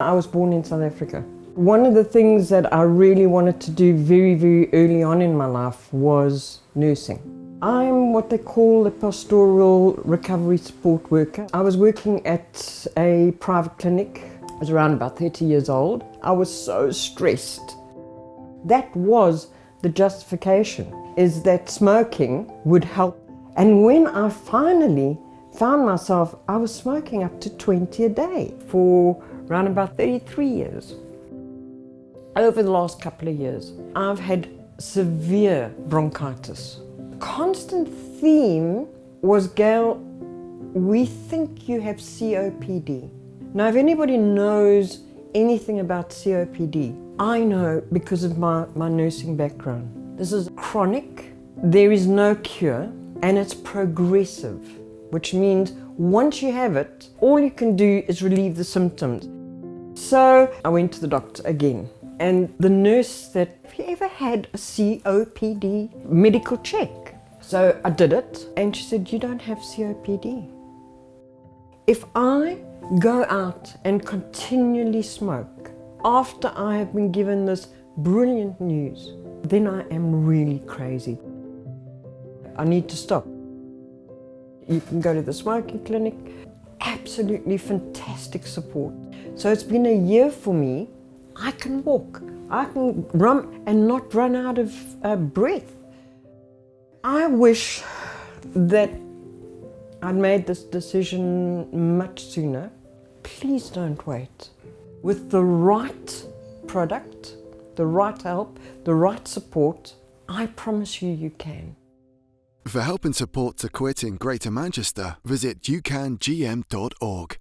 I was born in South Africa. One of the things that I really wanted to do very, very early on in my life was nursing. I'm what they call a pastoral recovery support worker. I was working at a private clinic. I was around about 30 years old. I was so stressed. That was the justification, is that smoking would help. And when I finally found myself, I was smoking up to 20 a day for around about 33 years. Over the last couple of years, I've had severe bronchitis. The constant theme was, Gail, we think you have COPD. Now, if anybody knows anything about COPD, I know because of my nursing background. This is chronic, there is no cure, and it's progressive, which means once you have it, all you can do is relieve the symptoms. So I went to the doctor again, and the nurse said, have you ever had a COPD medical check? So I did it, and she said, you don't have COPD. If I go out and continually smoke after I have been given this brilliant news, then I am really crazy. I need to stop. You can go to the smoking clinic, absolutely fantastic support. So it's been a year for me. I can walk, I can run and not run out of breath. I wish that I'd made this decision much sooner. Please don't wait. With the right product, the right help, the right support, I promise you, you can. For help and support to quit in Greater Manchester, visit youcangm.org.